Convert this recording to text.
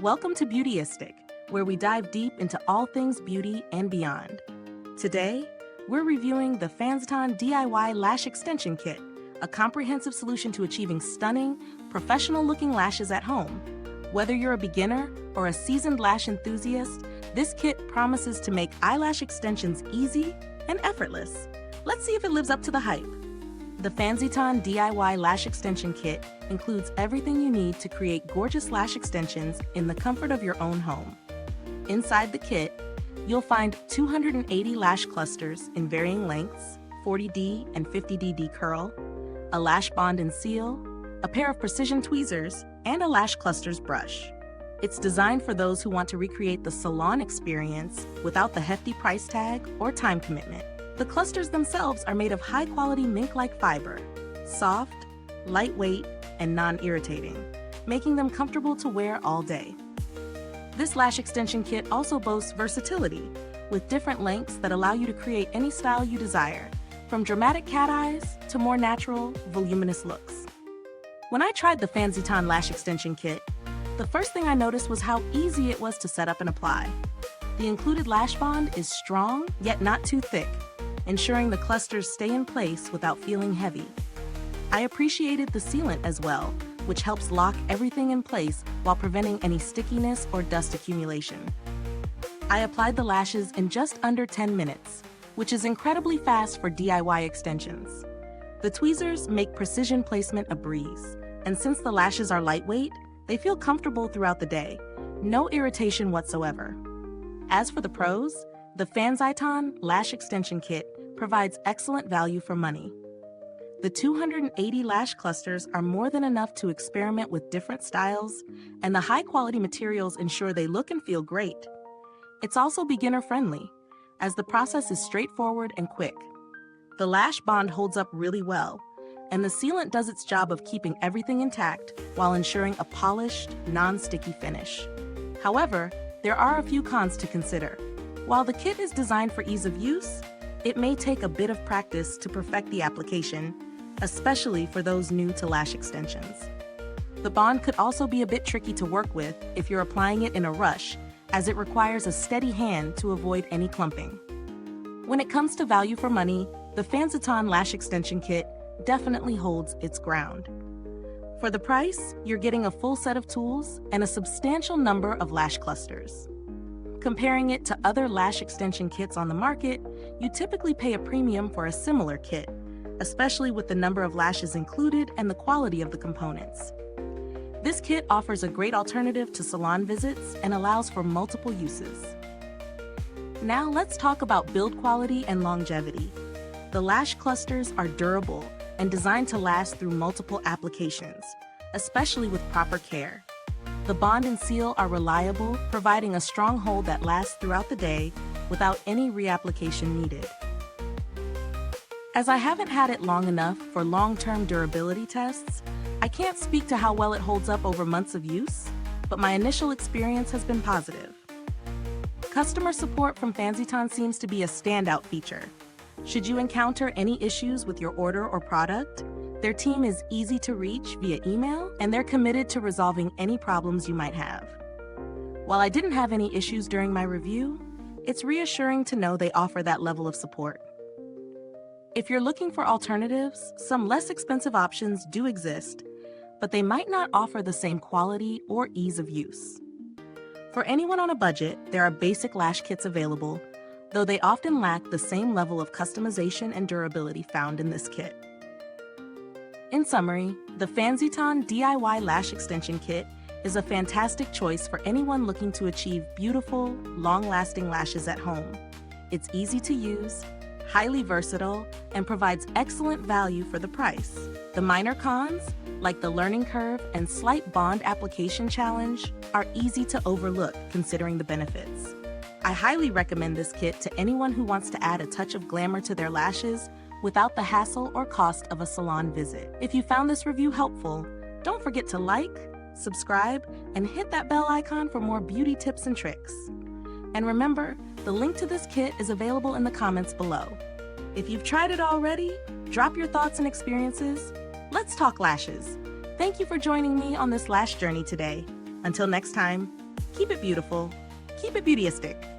Welcome to Beautyistic, where we dive deep into all things beauty and beyond. Today, we're reviewing the FANXITON DIY Lash Extension Kit, a comprehensive solution to achieving stunning, professional-looking lashes at home. Whether you're a beginner or a seasoned lash enthusiast, this kit promises to make eyelash extensions easy and effortless. Let's see if it lives up to the hype. The FANXITON DIY Lash Extension Kit includes everything you need to create gorgeous lash extensions in the comfort of your own home. Inside the kit, you'll find 280 lash clusters in varying lengths, 40D and 50DD curl, a lash bond and seal, a pair of precision tweezers, and a lash clusters brush. It's designed for those who want to recreate the salon experience without the hefty price tag or time commitment. The clusters themselves are made of high-quality mink-like fiber, soft, lightweight, and non-irritating, making them comfortable to wear all day. This lash extension kit also boasts versatility, with different lengths that allow you to create any style you desire, from dramatic cat eyes to more natural, voluminous looks. When I tried the FANXITON Lash Extension Kit, the first thing I noticed was how easy it was to set up and apply. The included lash bond is strong, yet not too thick, ensuring the clusters stay in place without feeling heavy. I appreciated the sealant as well, which helps lock everything in place while preventing any stickiness or dust accumulation. I applied the lashes in just under 10 minutes, which is incredibly fast for DIY extensions. The tweezers make precision placement a breeze, and since the lashes are lightweight, they feel comfortable throughout the day, no irritation whatsoever. As for the pros, the FANXITON Lash Extension Kit provides excellent value for money. The 280 lash clusters are more than enough to experiment with different styles, and the high-quality materials ensure they look and feel great. It's also beginner-friendly, as the process is straightforward and quick. The lash bond holds up really well, and the sealant does its job of keeping everything intact while ensuring a polished, non-sticky finish. However, there are a few cons to consider. While the kit is designed for ease of use, it may take a bit of practice to perfect the application, especially for those new to lash extensions. The bond could also be a bit tricky to work with if you're applying it in a rush, as it requires a steady hand to avoid any clumping. When it comes to value for money, the FANXITON Lash Extension Kit definitely holds its ground. For the price, you're getting a full set of tools and a substantial number of lash clusters. Comparing it to other lash extension kits on the market, you typically pay a premium for a similar kit, especially with the number of lashes included and the quality of the components. This kit offers a great alternative to salon visits and allows for multiple uses. Now let's talk about build quality and longevity. The lash clusters are durable and designed to last through multiple applications, especially with proper care. The bond and seal are reliable, providing a strong hold that lasts throughout the day without any reapplication needed. As I haven't had it long enough for long-term durability tests, I can't speak to how well it holds up over months of use, but my initial experience has been positive. Customer support from FANXITON seems to be a standout feature. Should you encounter any issues with your order or product, their team is easy to reach via email, and they're committed to resolving any problems you might have. While I didn't have any issues during my review, it's reassuring to know they offer that level of support. If you're looking for alternatives, some less expensive options do exist, but they might not offer the same quality or ease of use. For anyone on a budget, there are basic lash kits available, though they often lack the same level of customization and durability found in this kit. In summary, the FANXITON DIY Lash Extension Kit is a fantastic choice for anyone looking to achieve beautiful, long-lasting lashes at home. It's easy to use, highly versatile, and provides excellent value for the price. The minor cons, like the learning curve and slight bond application challenge, are easy to overlook considering the benefits. I highly recommend this kit to anyone who wants to add a touch of glamour to their lashes without the hassle or cost of a salon visit. If you found this review helpful, don't forget to like, subscribe, and hit that bell icon for more beauty tips and tricks. And remember, the link to this kit is available in the comments below. If you've tried it already, drop your thoughts and experiences. Let's talk lashes. Thank you for joining me on this lash journey today. Until next time, Keep it beautiful. Keep it beautyistic.